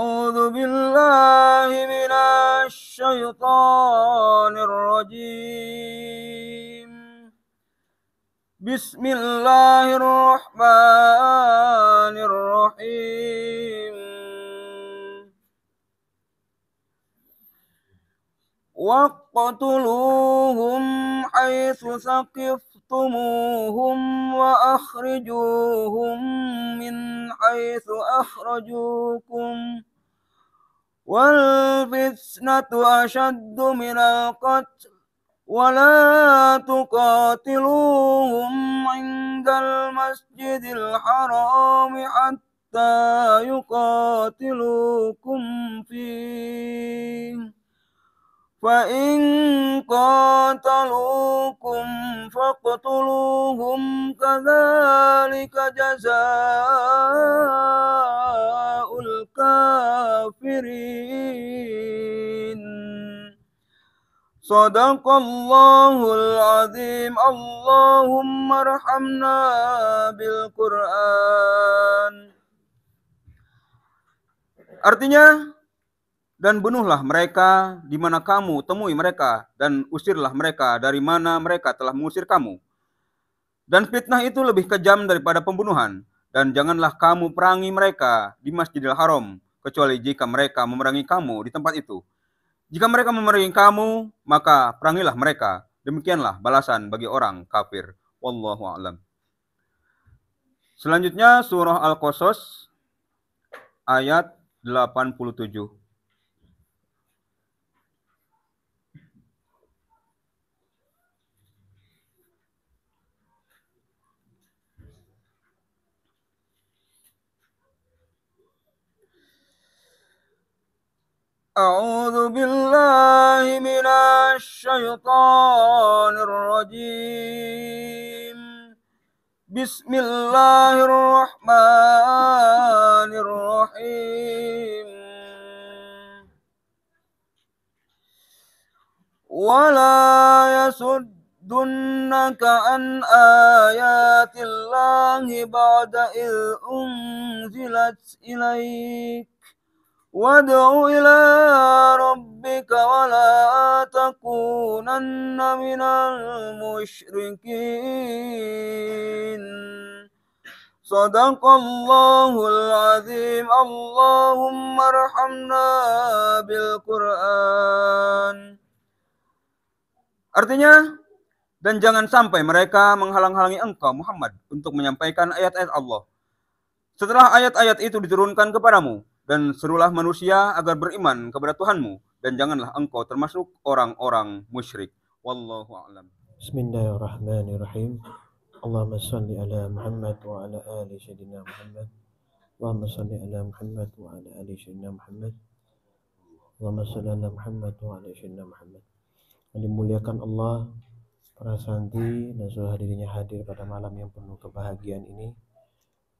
أعوذ بالله من الشيطان الرجيم. بسم الله الرحمن الرحيم. واقتلوهم حيث ثقفتموهم وأخرجوهم من حيث أخرجوكم والفتنة أشد من القتل ولا تقاتلوهم عند المسجد الحرام حتى يقاتلوكم فيه فإن قاتلوكم فاقتلوهم كذلك جزاء الكافرين. صدق الله العظيم. اللهم ارحمنا بالقرآن. Artinya, dan bunuhlah mereka di mana kamu temui mereka, dan usirlah mereka dari mana mereka telah mengusir kamu. Dan fitnah itu lebih kejam daripada pembunuhan, dan janganlah kamu perangi mereka di Masjidil Haram, kecuali jika mereka memerangi kamu di tempat itu. Jika mereka memerangi kamu, maka perangilah mereka. Demikianlah balasan bagi orang kafir. Wallahu a'lam. Selanjutnya surah Al-Qasas ayat 87. أعوذ بالله من الشيطان الرجيم. بسم الله الرحمن الرحيم. ولا يصدنك عن آيات الله بعد إذ أنزلت إليك وادع إلى ربك ولا تكونن من المشركين. صدق الله العظيم. اللهم ارحمنا بالقرآن. Artinya, dan jangan sampai mereka menghalang-halangi engkau Muhammad untuk menyampaikan ayat-ayat Allah setelah ayat-ayat itu diturunkan kepadamu, dan serulah manusia agar beriman kepada Tuhanmu, dan janganlah engkau termasuk orang-orang musyrik. Wallahu a'lam. Bismillahirrahmanirrahim. Allahumma salli ala Muhammad wa ala ali sayyidina Muhammad. Allahumma salli ala Muhammad wa ala ali sayyidina Muhammad. Allahumma salli ala Muhammad wa ala sayyidina Muhammad. Yang dimuliakan Allah, para santri dan seluruh hadirin yang hadir pada malam yang penuh kebahagiaan ini.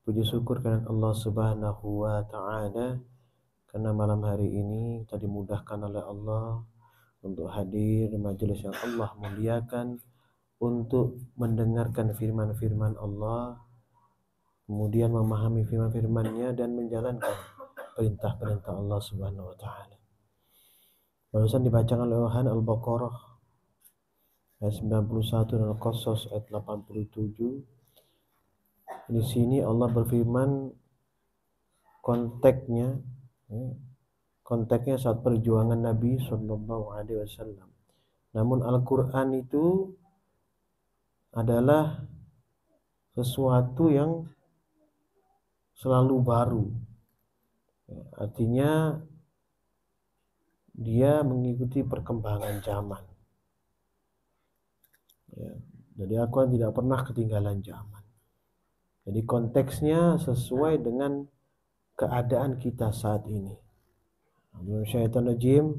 Puji syukur karena Allah Subhanahu wa Ta'ala, karena malam hari ini kita dimudahkan oleh Allah untuk hadir di majelis yang Allah muliakan, untuk mendengarkan firman-firman Allah, kemudian memahami firman-firman-Nya dan menjalankan perintah-perintah Allah Subhanahu wa Ta'ala. Barusan dibacakan oleh Al-Baqarah ayat 91 dan Al-Qasas ayat 87. Di sini Allah berfirman konteksnya saat perjuangan Nabi Sallallahu Alaihi Wasallam. Namun Al-Quran itu adalah sesuatu yang selalu baru. Artinya dia mengikuti perkembangan zaman. Jadi Al-Quran tidak pernah ketinggalan zaman. Jadi konteksnya sesuai dengan keadaan kita saat ini. Syaitanirrajim,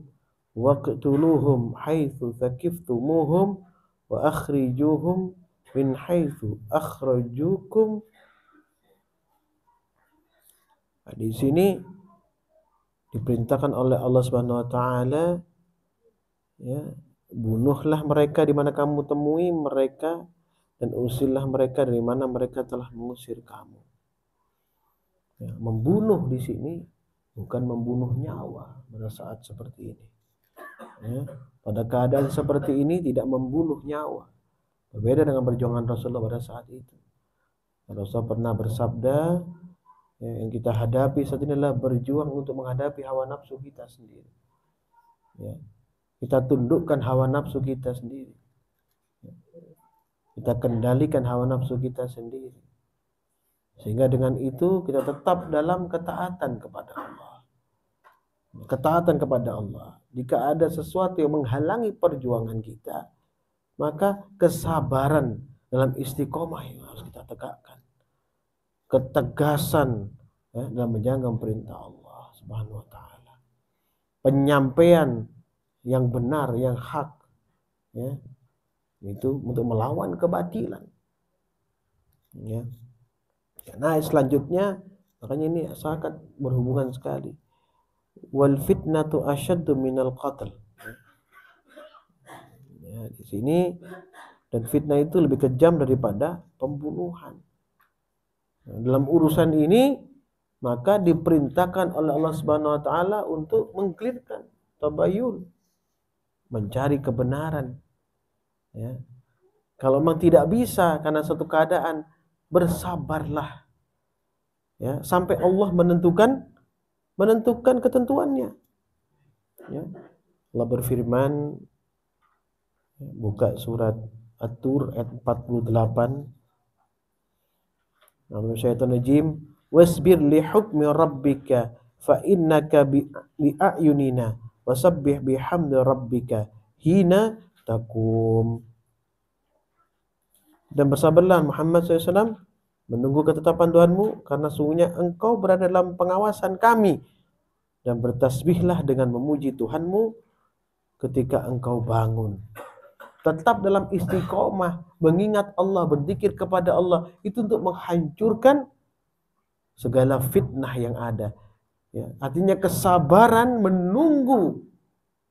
waqtuluhum haitsu thaqiftumuhum wa akhrijuhum min haitsu akhrajukum. Di sini diperintahkan oleh Allah Subhanahu wa Ta'ala, ya, bunuhlah mereka di mana kamu temui mereka, dan usirlah mereka dari mana mereka telah mengusir kamu. Ya, membunuh di sini bukan membunuh nyawa pada saat seperti ini. Ya, pada keadaan seperti ini tidak membunuh nyawa. Berbeda dengan perjuangan Rasulullah pada saat itu. Rasulullah pernah bersabda, ya, yang kita hadapi saat ini adalah berjuang untuk menghadapi hawa nafsu kita sendiri. Ya, kita tundukkan hawa nafsu kita sendiri. Ya, kita kendalikan hawa nafsu kita sendiri. Sehingga dengan itu kita tetap dalam ketaatan kepada Allah. Ketaatan kepada Allah. Jika ada sesuatu yang menghalangi perjuangan kita, maka kesabaran dalam istiqomah yang harus kita tegakkan. Ketegasan, ya, dalam menjalankan perintah Allah Subhanahu wa taala. Penyampaian yang benar, yang hak, ya, itu untuk melawan kebatilan. Ya. Nah, selanjutnya makanya ini sangat berhubungan sekali. Wal fitnatu asyaddu minal qatl. Ya, di sini dan fitnah itu lebih kejam daripada pembunuhan. Nah, dalam urusan ini maka diperintahkan oleh Allah Subhanahu wa taala untuk mengklirkan, tabayun, mencari kebenaran. Ya. Kalau memang tidak bisa karena satu keadaan, bersabarlah. Ya, sampai Allah menentukan ketentuannya. Ya. Allah berfirman, buka surat At-Tur ayat 48. Namun syaitan rajim, wasbir li hukmi rabbika fa innaka bi a'yunina wasabbih bihamdi rabbika hina taqum. Dan bersabarlah Muhammad SAW menunggu ketetapan Tuhanmu karena sungguhnya engkau berada dalam pengawasan kami, dan bertasbihlah dengan memuji Tuhanmu ketika engkau bangun. Tetap dalam istiqomah, mengingat Allah, berzikir kepada Allah, itu untuk menghancurkan segala fitnah yang ada. Ya, artinya kesabaran menunggu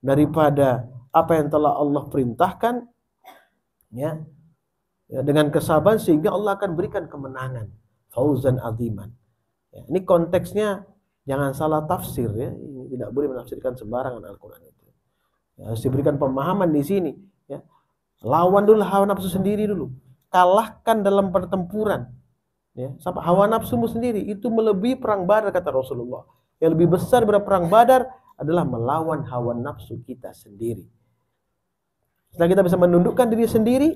daripada apa yang telah Allah perintahkan, ya, dengan kesabaran sehingga Allah akan berikan kemenangan, fauzan aziman. Ya, ini konteksnya jangan salah tafsir, ya. Ini tidak boleh menafsirkan sembarangan Al-Quran itu. Ya, harus diberikan pemahaman di sini. Ya. Lawan dulu hawa nafsu sendiri dulu. Kalahkan dalam pertempuran. Ya, sampai hawa nafsumu sendiri itu melebihi perang Badar, kata Rasulullah. Yang lebih besar daripada perang Badar adalah melawan hawa nafsu kita sendiri. Setelah kita bisa menundukkan diri sendiri,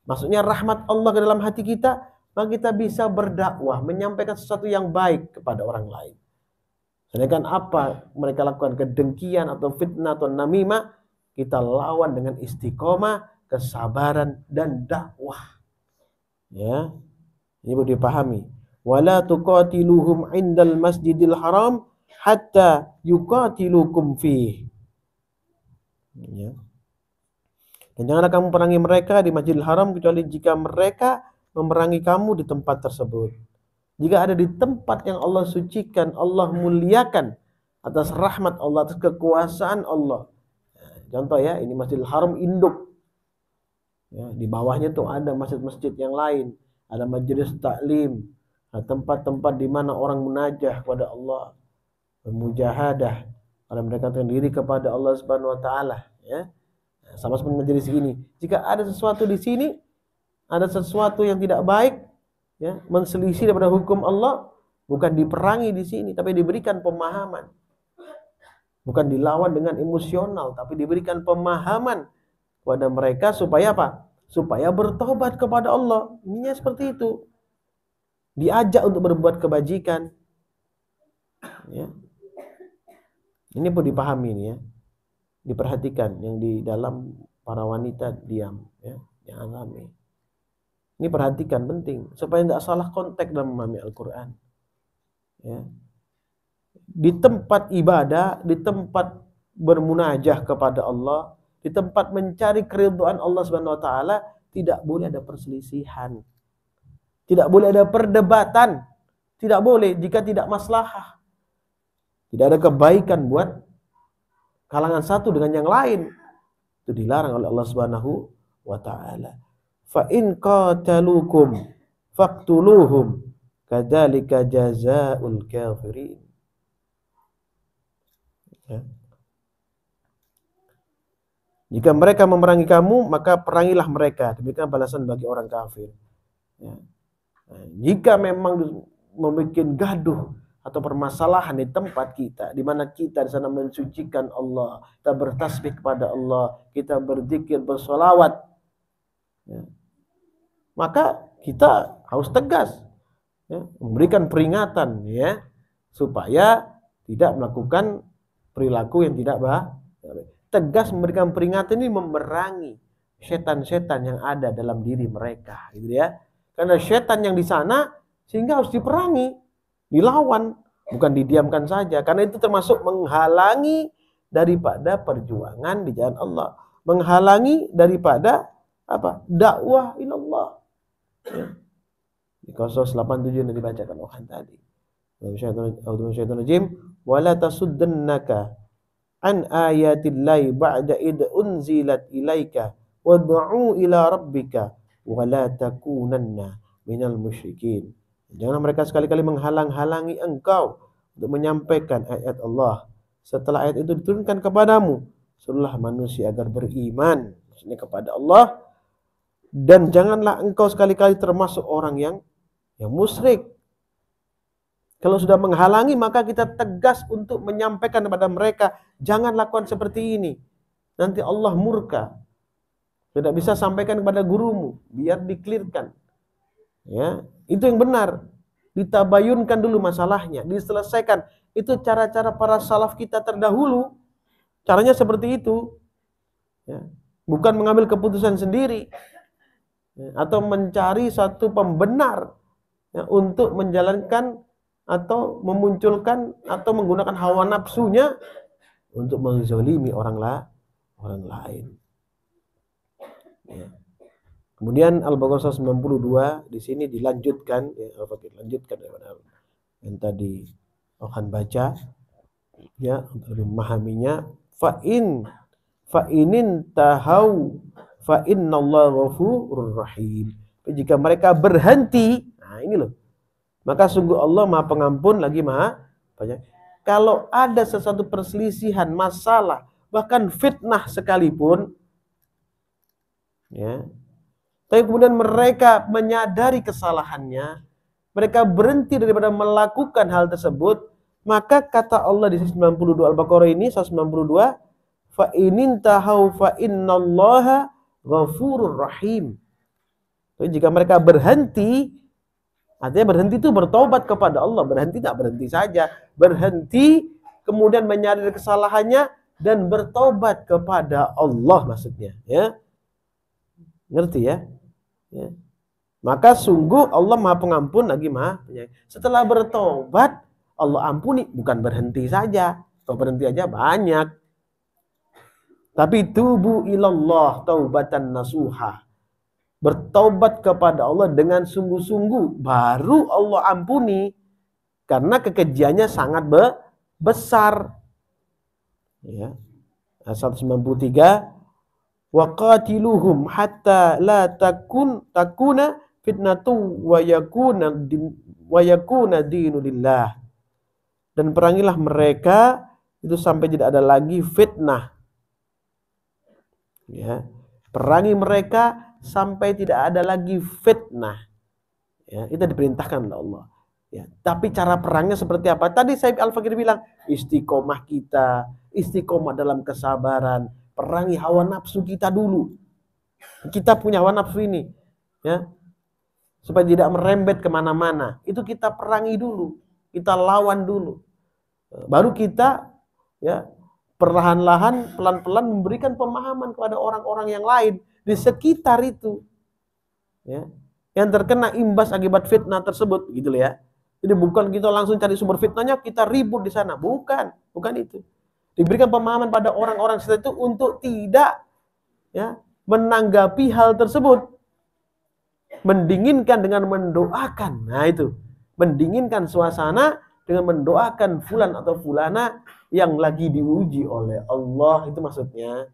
maksudnya rahmat Allah ke dalam hati kita, maka kita bisa berdakwah, menyampaikan sesuatu yang baik kepada orang lain. Sedangkan apa mereka lakukan, kedengkian atau fitnah atau namimah, kita lawan dengan istiqomah, kesabaran dan dakwah. Ya, ini perlu dipahami. Wala tuqatiluhum indal masjidil haram hatta yuqatilukum fih. Ya. Dan janganlah kamu perangi mereka di Masjidil Haram kecuali jika mereka memerangi kamu di tempat tersebut. Jika ada di tempat yang Allah sucikan, Allah muliakan atas rahmat Allah, atas kekuasaan Allah. Contoh ya, ini Masjidil Haram induk. Ya, di bawahnya tuh ada masjid-masjid yang lain, ada majelis taklim, tempat-tempat di mana orang munajah kepada Allah, bermujahadah, orang mendekatkan diri kepada Allah Subhanahu wa taala, ya. Sama seperti majelis ini. Jika ada sesuatu di sini, ada sesuatu yang tidak baik, ya, menselisih daripada hukum Allah, bukan diperangi di sini, tapi diberikan pemahaman. Bukan dilawan dengan emosional, tapi diberikan pemahaman kepada mereka supaya apa? Supaya bertobat kepada Allah. Ininya seperti itu. Diajak untuk berbuat kebajikan. Ya. Ini perlu dipahami nih, ya. Diperhatikan yang di dalam para wanita diam, ya, jangan rame. Ini perhatikan, penting supaya tidak salah konteks dalam memahami Al-Quran. Ya. Di tempat ibadah, di tempat bermunajah kepada Allah, di tempat mencari keridhaan Allah Subhanahu wa taala, tidak boleh ada perselisihan. Tidak boleh ada perdebatan. Tidak boleh jika tidak maslahah. Tidak ada kebaikan buat kalangan satu dengan yang lain. Itu dilarang oleh Allah Subhanahu wa taala. Fa in qataluukum faqtuluhum kadzalika jazaa'ul kafirin. Ya. Jika mereka memerangi kamu, maka perangilah mereka. Demikian balasan bagi orang kafir. Ya. Nah, jika memang membuat gaduh atau permasalahan di tempat kita, di mana kita di sana mensucikan Allah, kita bertasbih kepada Allah, kita berzikir, bersolawat, ya, maka kita harus tegas, ya, memberikan peringatan, ya, supaya tidak melakukan perilaku yang tidak baik. Tegas memberikan peringatan ini memerangi setan-setan yang ada dalam diri mereka, gitu ya. Karena setan yang di sana sehingga harus diperangi, dilawan, bukan didiamkan saja. Karena itu termasuk menghalangi daripada perjuangan di jalan Allah, menghalangi daripada apa? Dakwah ilallah. Ya. Di Qasas 87 yang dibacakan Tuhan tadi. Auzubillahi wala tasuddannaka an ayatillahi ba'da id unzilat ilaika wad'u ila rabbika wala takunanna minal musyrikin. Jangan mereka sekali-kali menghalang-halangi engkau untuk menyampaikan ayat Allah setelah ayat itu diturunkan kepadamu. Suruhlah manusia agar beriman, maksudnya kepada Allah, dan janganlah engkau sekali-kali termasuk orang yang musyrik. Kalau sudah menghalangi, maka kita tegas untuk menyampaikan kepada mereka, jangan lakukan seperti ini. Nanti Allah murka. Tidak bisa sampaikan kepada gurumu, biar diklirkan. Ya, itu yang benar. Ditabayunkan dulu masalahnya, diselesaikan. Itu cara-cara para salaf kita terdahulu. Caranya seperti itu. Ya, bukan mengambil keputusan sendiri, ya, atau mencari satu pembenar, ya, untuk menjalankan atau memunculkan atau menggunakan hawa nafsunya untuk menzalimi orang lain. Ya. Kemudian Al-Baqarah 92 di sini dilanjutkan, ya, lanjutkan yang tadi akan baca, ya, untuk memahaminya. Fa'inin tahau fa innallaha ghafurur rahim. Jika mereka berhenti, nah ini loh, maka sungguh Allah Maha Pengampun lagi Maha Banyak. Kalau ada sesuatu perselisihan, masalah, bahkan fitnah sekalipun, ya, tapi kemudian mereka menyadari kesalahannya, mereka berhenti daripada melakukan hal tersebut, maka kata Allah di 92 Al-Baqarah ini 192, fa inin tahau fa innallaha ghafurur rahim. Jadi jika mereka berhenti, artinya berhenti itu bertobat kepada Allah. Berhenti tak berhenti saja. Berhenti, kemudian menyadari kesalahannya, dan bertobat kepada Allah maksudnya. Ya. Ngerti ya? Ya. Maka sungguh Allah Maha Pengampun lagi Maha Penyayang. Setelah bertobat, Allah ampuni. Bukan berhenti saja. Kalau berhenti aja banyak. Tapi tubu ilallah taubatan nasuha. Bertobat kepada Allah dengan sungguh-sungguh, baru Allah ampuni, karena kekejiannya sangat besar. Ya. 193, waqatiluhum hatta la takuna fitnatu wa yakuna dinu lillah. Dan perangilah mereka itu sampai tidak ada lagi fitnah. Ya. Perangi mereka sampai tidak ada lagi fitnah. Ya, itu diperintahkan oleh Allah. Ya, tapi cara perangnya seperti apa? Tadi Syekh Al-Fakir bilang, istiqomah kita, istiqomah dalam kesabaran, perangi hawa nafsu kita dulu. Kita punya hawa nafsu ini, ya, supaya tidak merembet kemana-mana. Itu kita perangi dulu, kita lawan dulu. Baru kita, ya, perlahan-lahan, pelan-pelan memberikan pemahaman kepada orang-orang yang lain di sekitar itu, ya, yang terkena imbas akibat fitnah tersebut, gitu ya. Jadi bukan kita langsung cari sumber fitnahnya, kita ribut di sana, bukan itu. Diberikan pemahaman pada orang-orang seperti itu untuk tidak, ya, menanggapi hal tersebut, mendinginkan dengan mendoakan. Nah itu, mendinginkan suasana dengan mendoakan fulan atau fulana yang lagi diuji oleh Allah, itu maksudnya,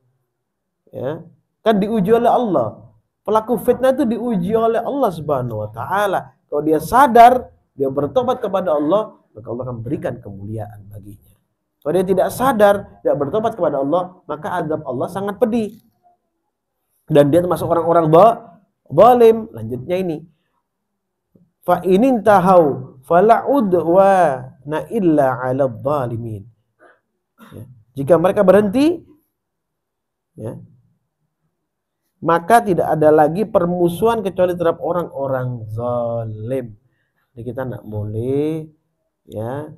ya. Kan diuji oleh Allah. Pelaku fitnah itu diuji oleh Allah Subhanahu wa taala. Kalau dia sadar, dia bertobat kepada Allah, maka Allah akan berikan kemuliaan baginya. Kalau dia tidak sadar, tidak bertobat kepada Allah, maka azab Allah sangat pedih. Dan dia termasuk orang-orang zalim. Lanjutnya ini. Fa inin tahau fala udwana illa 'alal zalimin. Ya. Jika mereka berhenti, ya, maka tidak ada lagi permusuhan kecuali terhadap orang-orang zalim. Jadi kita tidak boleh, ya,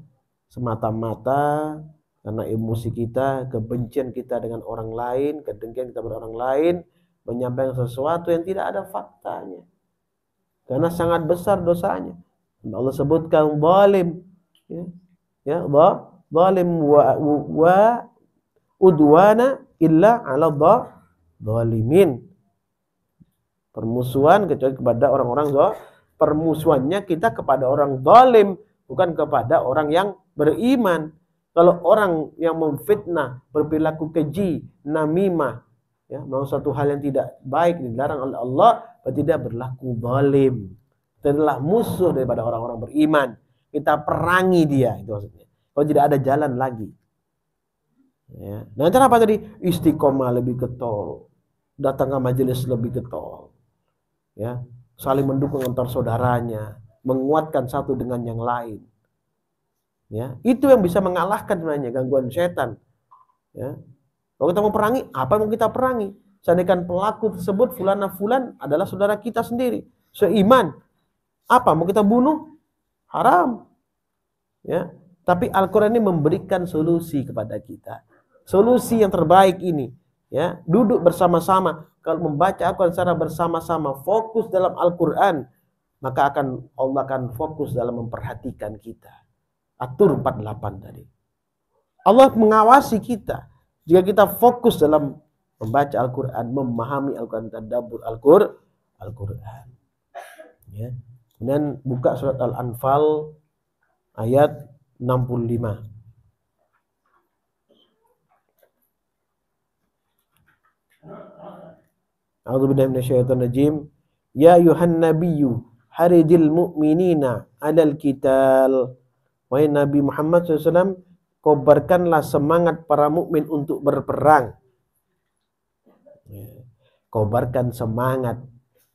semata-mata karena emosi kita, kebencian kita dengan orang lain, kedengkian kita pada orang lain, menyampaikan sesuatu yang tidak ada faktanya. Karena sangat besar dosanya. Allah sebutkan zalim, ya, zalim wa udwana illa 'ala zalimin. Permusuhan kecuali kepada orang-orang permusuhannya kita kepada orang zalim, bukan kepada orang yang beriman. Kalau orang yang memfitnah, berperilaku keji, namimah, ya, mau satu hal yang tidak baik dilarang oleh Allah, berarti dia berlaku zalim. Dia adalah musuh daripada orang-orang beriman. Kita perangi dia, itu maksudnya. Kalau tidak ada jalan lagi. Ya. Nah, cara apa tadi? Istiqomah lebih getol, datang ke majelis lebih getol, ya, saling mendukung antar saudaranya, menguatkan satu dengan yang lain. Ya, itu yang bisa mengalahkan sebenarnya gangguan setan. Ya. Kalau kita mau perangi, apa yang mau kita perangi? Seandainya pelaku tersebut fulan adalah saudara kita sendiri, seiman. Apa mau kita bunuh? Haram. Ya. Tapi Al-Qur'an ini memberikan solusi kepada kita. Solusi yang terbaik ini, ya, duduk bersama-sama. Kalau membaca Al-Qur'an secara bersama-sama, fokus dalam Al-Qur'an, maka Allah akan fokus dalam memperhatikan kita. Atur 48 tadi. Allah mengawasi kita. Jika kita fokus dalam membaca Al-Qur'an, memahami Al-Qur'an, tadabbur Al-Qur'an. Ya. Kemudian buka surat Al-Anfal ayat 65. A'udzubillahi minasyaitonir rajim. Ya ayuhan nabiyyu haridil mu'minina 'alal qital. Wahai Nabi Muhammad SAW, kobarkanlah semangat para mukmin untuk berperang. Kobarkan semangat.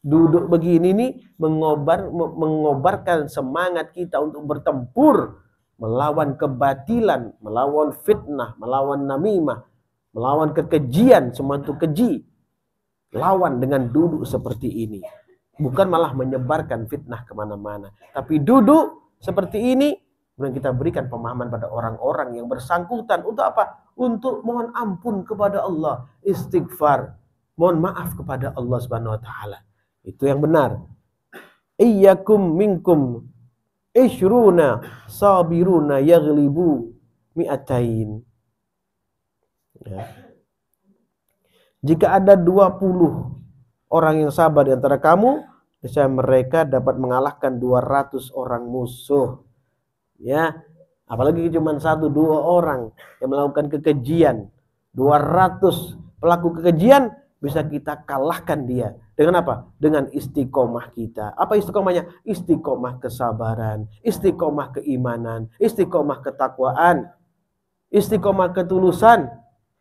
Duduk begini nih mengobarkan semangat kita untuk bertempur melawan kebatilan, melawan fitnah, melawan namimah, melawan kekejian, semua itu keji. Lawan dengan duduk seperti ini. Bukan malah menyebarkan fitnah kemana-mana. Tapi duduk seperti ini, kemudian kita berikan pemahaman pada orang-orang yang bersangkutan. Untuk apa? Untuk mohon ampun kepada Allah. Istighfar. Mohon maaf kepada Allah Subhanahu wa ta'ala. Itu yang benar. Iyyakum minkum ishruna sabiruna yaghlibu mi'atain. Ya. Jika ada 20 orang yang sabar di antara kamu, niscaya mereka dapat mengalahkan 200 orang musuh. Ya, apalagi cuma 1-2 orang yang melakukan kekejian, 200 pelaku kekejian bisa kita kalahkan dia. Dengan apa? Dengan istiqomah kita. Apa istiqomahnya? Istiqomah kesabaran, istiqomah keimanan, istiqomah ketakwaan, istiqomah ketulusan,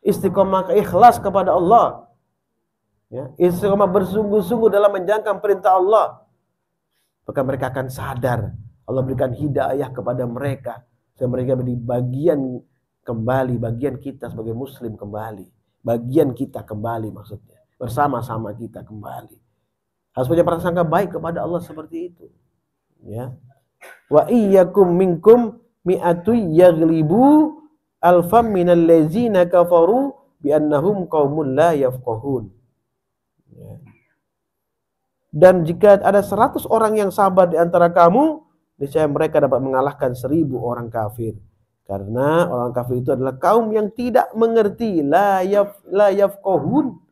istiqomah keikhlas kepada Allah. Ya, istiqomah bersungguh-sungguh dalam menjalankan perintah Allah. Maka mereka akan sadar. Allah berikan hidayah kepada mereka. Sehingga mereka menjadi bagian kembali. Bagian kita sebagai muslim kembali. Bagian kita kembali maksudnya. Bersama-sama kita kembali. Harus punya prasangka baik kepada Allah seperti itu. Ya. Wa iyyakum minkum mi'atu yaghlibu alfam minal ladzina kafaru biannahum qaumun la yafqahun. Ya. Dan jika ada 100 orang yang sabar di antara kamu, niscaya mereka dapat mengalahkan 1000 orang kafir. Karena orang kafir itu adalah kaum yang tidak mengerti, la yafqahun.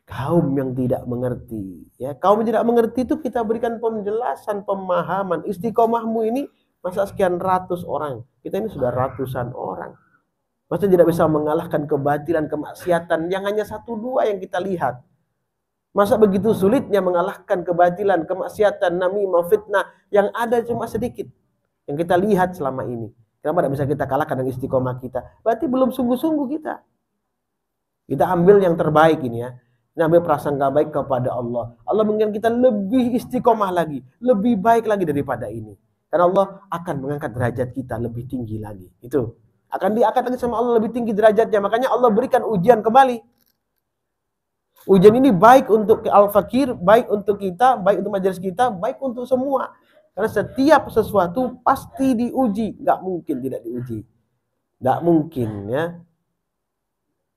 Kaum yang tidak mengerti. Ya, kaum yang tidak mengerti itu kita berikan penjelasan, pemahaman. Istiqomahmu ini masa sekian ratus orang. Kita ini sudah ratusan orang. Masa tidak bisa mengalahkan kebatilan, kemaksiatan yang hanya 1-2 yang kita lihat. Masa begitu sulitnya mengalahkan kebatilan, kemaksiatan, namimah, fitnah yang ada cuma sedikit yang kita lihat selama ini. Kenapa tidak bisa kita kalahkan dengan istiqomah kita? Berarti belum sungguh-sungguh kita. Kita ambil yang terbaik ini ya. Ini ambil prasangka baik kepada Allah. Allah menginginkan kita lebih istiqomah lagi, lebih baik lagi daripada ini. Karena Allah akan mengangkat derajat kita lebih tinggi lagi. Itu akan diangkat lagi sama Allah lebih tinggi derajatnya. Makanya Allah berikan ujian kembali. Ujian ini baik untuk al-fakir, baik untuk kita, baik untuk majelis kita, baik untuk semua. Karena setiap sesuatu pasti diuji, nggak mungkin tidak diuji, nggak mungkin ya.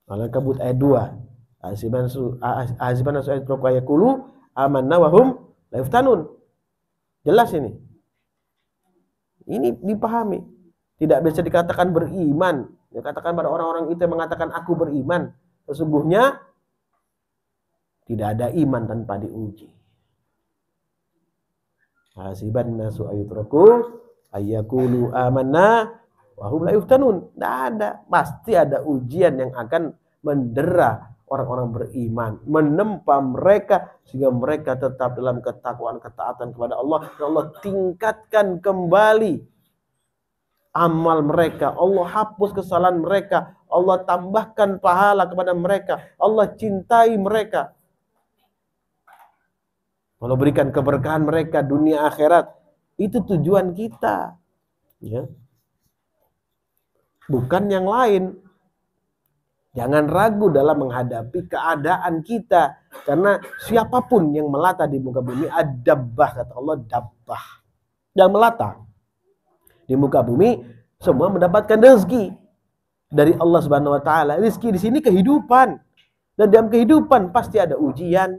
Al-Ankabut ayat 2. Ahasiban ayat yaqulu amanna wa hum la yuftanun. Jelas ini. Ini dipahami. Tidak bisa dikatakan beriman. Dikatakan pada orang-orang itu yang mengatakan aku beriman. Sesungguhnya tidak ada iman tanpa diuji. Hasiban nasu ayutraku ayyaqulu amanna wa hum la yuftanun. Tidak ada. Pasti ada ujian yang akan mendera orang-orang beriman, menempa mereka sehingga mereka tetap dalam ketakwaan, ketaatan kepada Allah. Dan Allah tingkatkan kembali amal mereka, Allah hapus kesalahan mereka, Allah tambahkan pahala kepada mereka, Allah cintai mereka, Allah berikan keberkahan mereka dunia akhirat. Itu tujuan kita ya. Bukan yang lain. Jangan ragu dalam menghadapi keadaan kita. Karena siapapun yang melata di muka bumi, ad-dabbah, kata Allah, dabbah. Yang melata di muka bumi, semua mendapatkan rezeki dari Allah Subhanahu wa taala. Rezeki di sini kehidupan. Dan dalam kehidupan pasti ada ujian.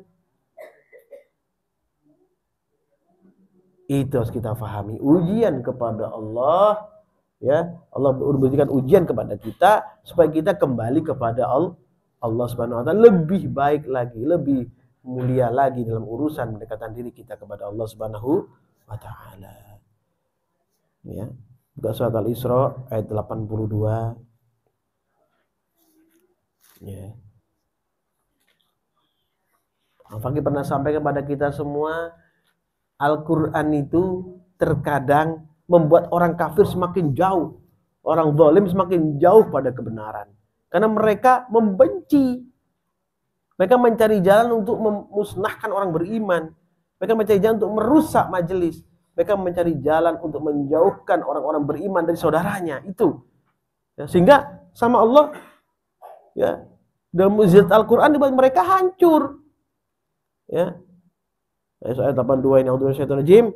Itu harus kita pahami. Ujian kepada Allah. Ya, Allah memberikan ujian kepada kita supaya kita kembali kepada Allah Subhanahu wa taala lebih baik lagi, lebih mulia lagi dalam urusan mendekatkan diri kita kepada Allah Subhanahu wa taala. Ya. Buka surat Al-Isra ayat 82. Ya. Al-Faqih pernah sampaikan kepada kita semua, Al-Qur'an itu terkadang membuat orang kafir semakin jauh, orang zalim semakin jauh pada kebenaran. Karena mereka membenci. Mereka mencari jalan untuk memusnahkan orang beriman. Mereka mencari jalan untuk merusak majelis. Mereka mencari jalan untuk menjauhkan orang-orang beriman dari saudaranya. Itu. Ya, sehingga sama Allah, ya, dalam mukjizat Al-Quran dibuat mereka hancur. Ya. Ayat 82 ini, A'udzu billahi rajim.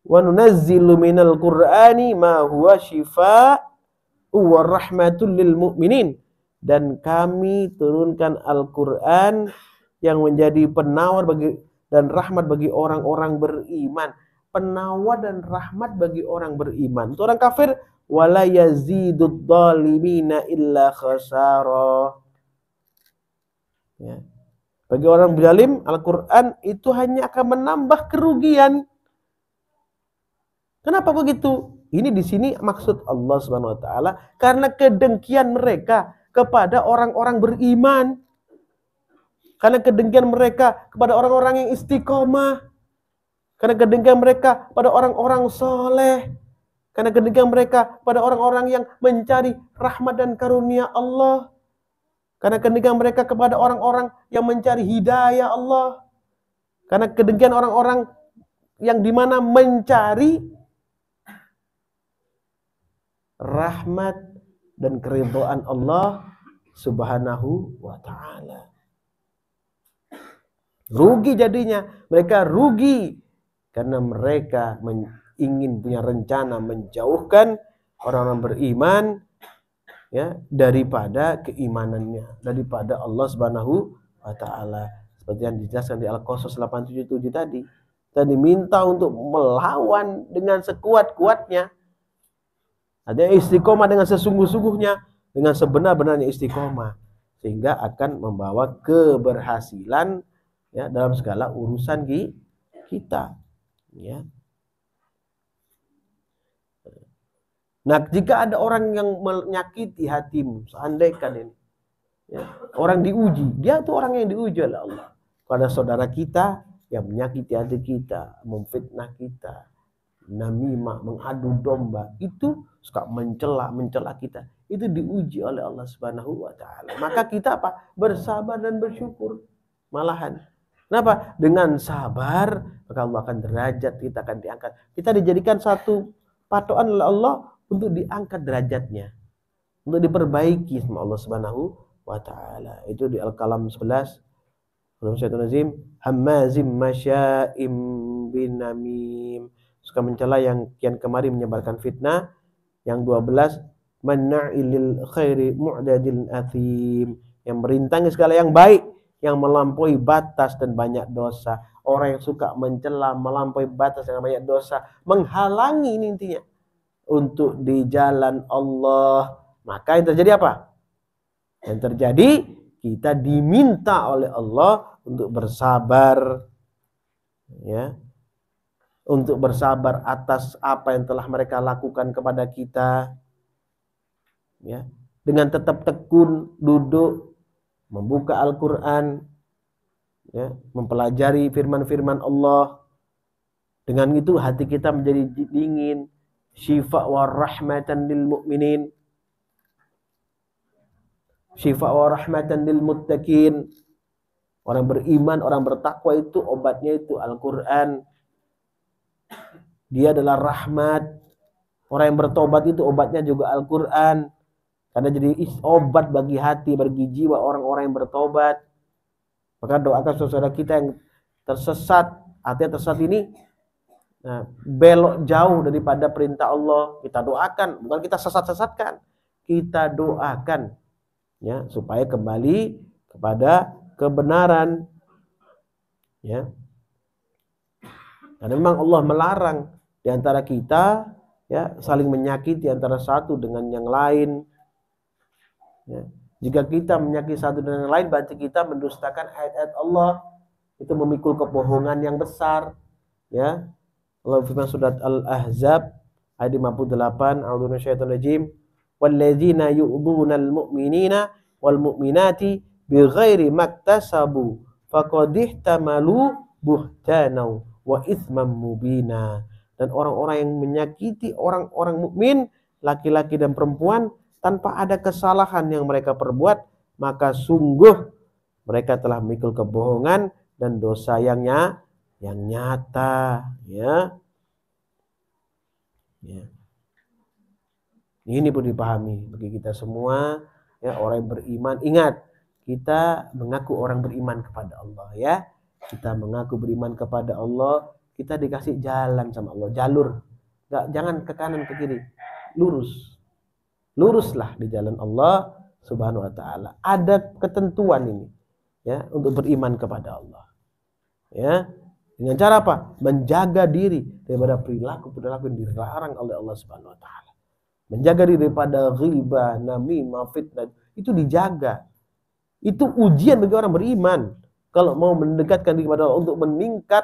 Wa nunazzilu minal Qur'ani ma huwa shifaa'u wa rahmatul lil mu'minin. Dan kami turunkan Al-Qur'an yang menjadi penawar bagi dan rahmat bagi orang-orang beriman. Penawar dan rahmat bagi orang beriman. Untuk orang kafir, wala yazidud dhalimina illa khasara. Ya. Bagi orang zalim, Al-Qur'an itu hanya akan menambah kerugian. Kenapa begitu? Ini di sini maksud Allah Subhanahu wa taala karena kedengkian mereka kepada orang-orang beriman. Karena kedengkian mereka kepada orang-orang yang istiqomah. Karena kedengkian mereka pada orang-orang soleh. Karena kedengkian mereka pada orang-orang yang mencari rahmat dan karunia Allah. Karena kedengkian mereka kepada orang-orang yang mencari hidayah Allah. Karena kedengkian orang-orang yang dimana mencari rahmat dan keridhaan Allah Subhanahu wa ta'ala. Rugi jadinya. Mereka rugi karena mereka ingin punya rencana menjauhkan orang-orang beriman ya daripada keimanannya, daripada Allah Subhanahu wa ta'ala. Seperti yang dijelaskan di Al-Qasas 877 tadi. Kita diminta untuk melawan dengan sekuat-kuatnya. Ada istiqomah dengan sesungguh-sungguhnya, dengan sebenar-benarnya istiqomah, sehingga akan membawa keberhasilan ya dalam segala urusan kita. Ya. Nah, jika ada orang yang menyakiti hatimu, seandainya ini, ya, orang diuji, dia tuh orang yang diuji oleh Allah. Pada saudara kita yang menyakiti hati kita, memfitnah kita, namimah, mengadu domba, itu suka mencela kita. Itu diuji oleh Allah Subhanahu wa taala. Maka kita apa? Bersabar dan bersyukur. Malahan. Kenapa? Dengan sabar, maka Allah akan derajat kita akan diangkat. Kita dijadikan satu patokan oleh Allah untuk diangkat derajatnya. Untuk diperbaiki sama Allah Subhanahu wa taala. Itu di Al-Qalam 11. Syaitanazim, hammazim masya'im binamim. Suka mencela yang kian kemari menyebarkan fitnah. Yang 12, manna'ilil khairi mu'dadil athim. Yang merintangi segala yang baik, yang melampaui batas dan banyak dosa. Orang yang suka mencela, melampaui batas dan banyak dosa, menghalangi ini intinya untuk di jalan Allah. Maka yang terjadi apa? Yang terjadi kita diminta oleh Allah untuk bersabar, ya, untuk bersabar atas apa yang telah mereka lakukan kepada kita, ya, dengan tetap tekun duduk membuka Al-Quran, ya, mempelajari firman-firman Allah. Dengan itu hati kita menjadi dingin, syifa wa rahmatan lil mu'minin, syifa wa rahmatan lil muttaqin. Orang beriman, orang bertakwa itu obatnya itu Al-Quran. Dia adalah rahmat. Orang yang bertobat itu obatnya juga Al-Quran. Karena jadi obat bagi hati, bagi jiwa orang-orang yang bertobat. Maka doakan saudara kita yang tersesat. Artinya tersesat ini belok jauh daripada perintah Allah. Kita doakan, bukan kita sesat-sesatkan. Kita doakan, ya, supaya kembali kepada kebenaran, ya. Karena memang Allah melarang di antara kita, ya, saling menyakiti antara satu dengan yang lain. Ya. Jika kita menyakiti satu dengan yang lain, berarti kita mendustakan ayat-ayat Allah. Itu memikul kebohongan yang besar, ya. Allah firman surat Al-Ahzab ayat 58, a'udzu minasyaitonir rajim, walladzina yu'dhunal mu'minina wal mu'minati bighairi maktasabu faqad ihtamalu buhtanan wa itsman mubina. Dan orang-orang yang menyakiti orang-orang mukmin, laki-laki dan perempuan, tanpa ada kesalahan yang mereka perbuat, maka sungguh mereka telah memikul kebohongan dan dosa yang nyata, ya. Ya. Ini perlu dipahami bagi kita semua, ya, orang yang beriman. Ingat, kita mengaku orang beriman kepada Allah, ya. Kita mengaku beriman kepada Allah, kita dikasih jalan sama Allah, jalur. Jangan ke kanan ke kiri, luruslah di jalan Allah Subhanahu wa taala. Ada ketentuan ini, ya, untuk beriman kepada Allah. Ya. Dengan cara apa? Menjaga diri daripada perilaku-perilaku yang dilarang oleh Allah Subhanahu wa taala. Menjaga diri daripada ghibah, namimah, fitnah, itu dijaga. Itu ujian bagi orang beriman. Kalau mau mendekatkan diri kepada Allah untuk meningkat,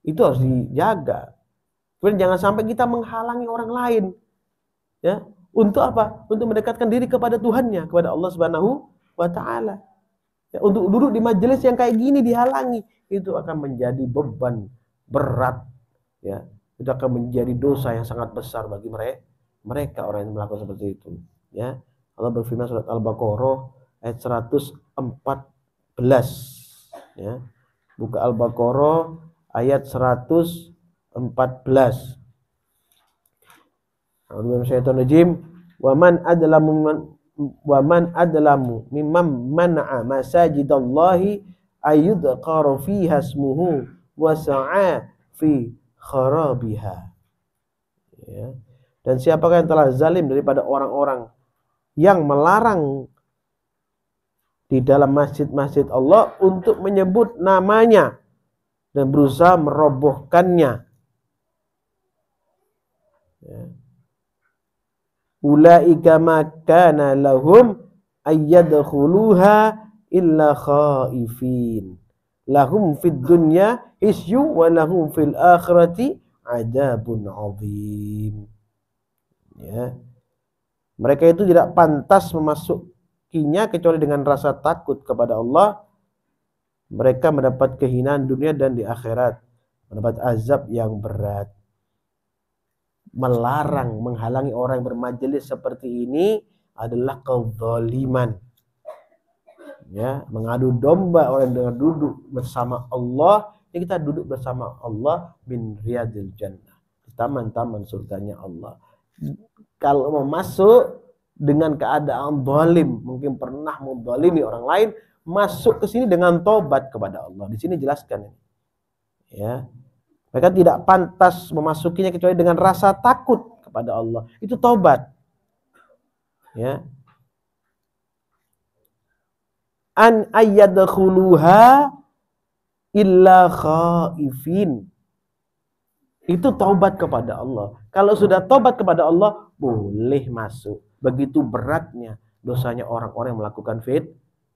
itu harus dijaga. Kemudian jangan sampai kita menghalangi orang lain, ya. Untuk apa? Untuk mendekatkan diri kepada Tuhannya, kepada Allah Subhanahu wa taala. Ya, untuk duduk di majelis yang kayak gini dihalangi, itu akan menjadi beban berat, ya. Itu akan menjadi dosa yang sangat besar bagi mereka orang yang melakukan seperti itu, ya. Allah berfirman surat Al-Baqarah ayat 114, ya. Buka Al-Baqarah ayat 114. A'udzubillahi wa man adlamu mimman mana'a masajidallahi ayyudqara fiha ismuhu wa sa'a fi kharabiha. Ya. Dan siapakah yang telah zalim daripada orang-orang yang melarang di dalam masjid-masjid Allah untuk menyebut namanya dan berusaha merobohkannya. Ya. Ulaika ma kana lahum ayyadkhuluha illa khaifin. Lahum fid dunya isyu wa lahum fil akhirati adzabun adzim. Ya. Mereka itu tidak pantas memasukinya kecuali dengan rasa takut kepada Allah. Mereka mendapat kehinaan dunia dan di akhirat, mendapat azab yang berat. melarang, menghalangi orang yang bermajelis seperti ini adalah kezaliman. Ya, mengadu domba orang dengan duduk bersama Allah. Ini kita duduk bersama Allah min riyadil jannah, di taman-taman surganya Allah. Kalau mau masuk dengan keadaan zalim, mungkin pernah menzalimi orang lain, masuk ke sini dengan tobat kepada Allah. Di sini jelaskan ini. Ya. Mereka tidak pantas memasukinya kecuali dengan rasa takut kepada Allah. Itu tobat. Ya. An ayyadkhuluha illa khaifin. Itu taubat kepada Allah. Kalau sudah taubat kepada Allah, boleh masuk. Begitu beratnya dosanya orang-orang yang melakukan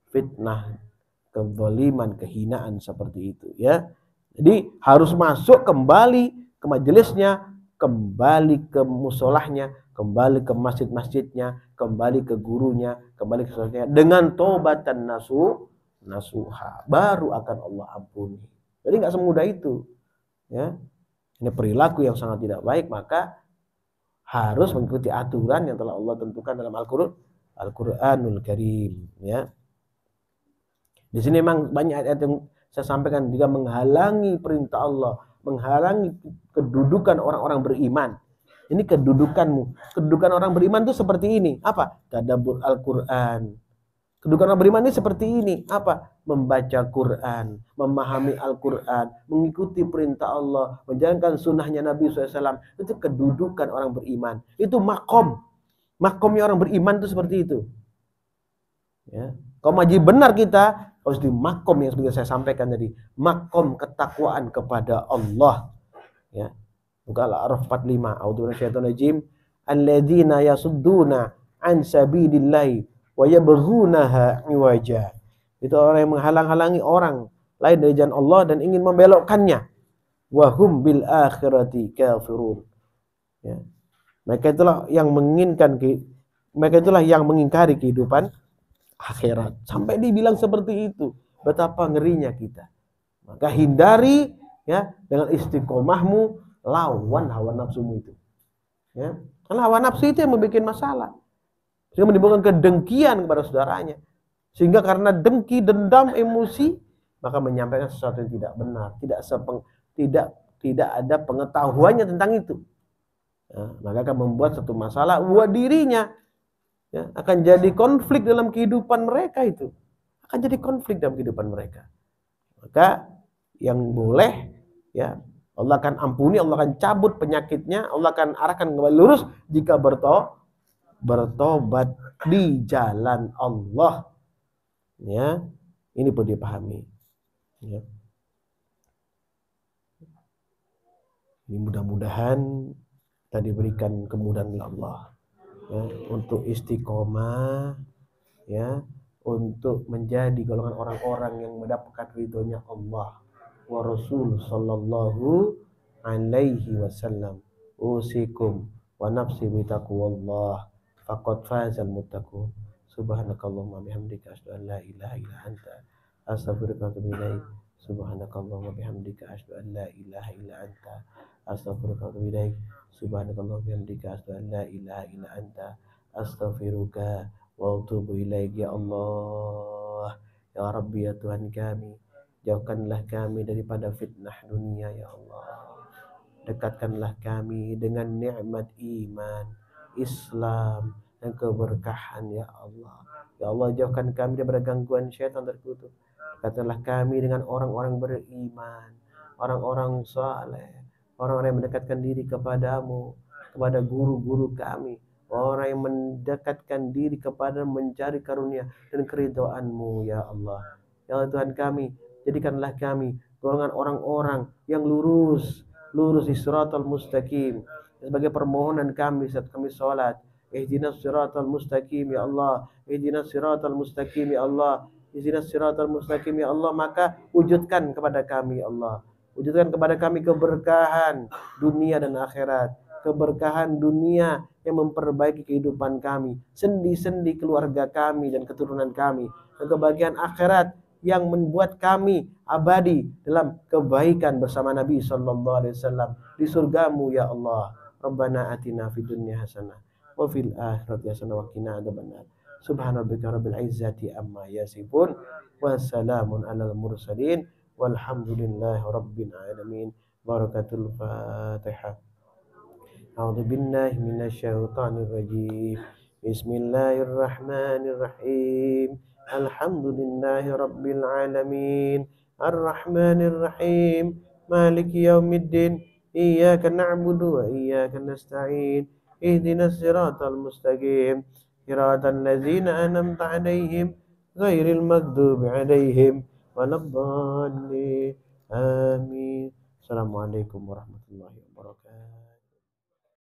fitnah, kezaliman, kehinaan seperti itu, ya. Jadi harus masuk kembali ke majelisnya, kembali ke musolahnya, kembali ke masjid-masjidnya, kembali ke gurunya, kembali ke saudaranya dengan taubatan nasuha, baru akan Allah ampuni. Jadi nggak semudah itu, ya. Ini perilaku yang sangat tidak baik, maka harus mengikuti aturan yang telah Allah tentukan dalam Al-Qur'anul Karim, ya. Di sini memang banyak ayat yang saya sampaikan juga menghalangi perintah Allah, menghalangi kedudukan orang-orang beriman. Ini kedudukanmu. Kedudukan orang beriman itu seperti ini. Apa? Tadabbur Al-Qur'an. Kedudukan orang beriman ini seperti ini. Apa? Membaca Quran, memahami Al-Quran, mengikuti perintah Allah, menjalankan sunnahnya Nabi SAW. Itu kedudukan orang beriman. Itu makom. Makomnya orang beriman itu seperti itu. Ya. Kalau maji benar kita, harus di makom yang seperti saya sampaikan tadi. Makom ketakwaan kepada Allah. Ya. Buka Al-A'raf 45. A'udzu minasyaitonir alladzina yasudduna an sabilillahi wa yabghunaha iwaja. Itu orang yang menghalang-halangi orang lain dari jalan Allah dan ingin membelokkannya. Wa hum bil akhirati kafirun. Ya. Mereka itulah yang mengingkari kehidupan akhirat. Sampai dibilang seperti itu. Betapa ngerinya kita. Maka hindari, ya, dengan istiqomahmu lawan hawa nafsumu itu. Ya. Karena hawa nafsu itu yang membuat masalah. Sehingga menimbulkan kedengkian kepada saudaranya. Sehingga karena dengki, dendam, emosi, maka menyampaikan sesuatu yang tidak benar, tidak ada pengetahuannya tentang itu. Ya, maka akan membuat satu masalah buat dirinya. Ya, akan jadi konflik dalam kehidupan mereka itu. Akan jadi konflik dalam kehidupan mereka. Maka yang boleh, ya, Allah akan ampuni, Allah akan cabut penyakitnya, Allah akan arahkan kembali lurus jika bertobat di jalan Allah. Ya, ini perlu dipahami. Ya. Ini mudah-mudahan kita diberikan kemudahan oleh Allah, ya, untuk istiqomah, ya, untuk menjadi golongan orang-orang yang mendapatkan ridhonya Allah wa Rasul sallallahu alaihi wasallam. Usikum wa nafsi bi taqwallah faqad fazal muttaqun. Subhanakallahumma bihamdika asyhadu an la ilaha illa anta astaghfiruka wa atubu ilaik. Subhanakallahumma bihamdika asyhadu an la ilaha illa anta astaghfiruka wa atubu ilaik. Subhanakallahumma bihamdika asyhadu an la ilaha illa anta astaghfiruka wa atubu ilaik. Ya Allah, ya Rabbi, ya Tuhan kami, jauhkanlah kami daripada fitnah dunia, ya Allah. Dekatkanlah kami dengan nikmat iman, Islam, dan keberkahan, ya Allah. Ya Allah, jauhkan kami daripada gangguan syaitan terkutuk. Dekatkanlah kami dengan orang-orang beriman, orang-orang saleh, orang-orang yang mendekatkan diri kepadamu, kepada guru-guru kami, orang yang mendekatkan diri kepada mencari karunia dan keridhaan-Mu, ya Allah. Ya Allah Tuhan kami, jadikanlah kami golongan orang-orang yang lurus di siratal mustaqim. Sebagai permohonan kami saat kami sholat, ihdinas siratal mustaqim, ya Allah. Ihdinas siratal mustaqim, ya Allah. Ihdinas siratal mustaqim, ya Allah. Maka wujudkan kepada kami, ya Allah. Wujudkan kepada kami keberkahan dunia dan akhirat. Keberkahan dunia yang memperbaiki kehidupan kami, sendi-sendi keluarga kami dan keturunan kami. Dan kebahagiaan akhirat yang membuat kami abadi dalam kebaikan bersama Nabi sallallahu alaihi wasallam di surgamu, ya Allah. Rabbana atina fid dunya hasanah wa fil akhirati hasanah wa qina adzabannar. Subhana rabbika rabbil izzati amma yasifun wa salamun alal mursalin walhamdulillahi rabbil alamin. Barakatul Fatihah. A'udzu billahi minasyaitonir rajim. Bismillahirrahmanirrahim. Alhamdulillahi rabbil alamin. Arrahmanir rahim. Maliki yaumiddin. Iyyaka na'budu wa iyyaka nasta'in. Ihdinas siratal mustaqim. Siratal ladzina an'amta 'alaihim ghairil maghdubi 'alaihim waladdallin. Amin. Assalamualaikum warahmatullahi wabarakatuh.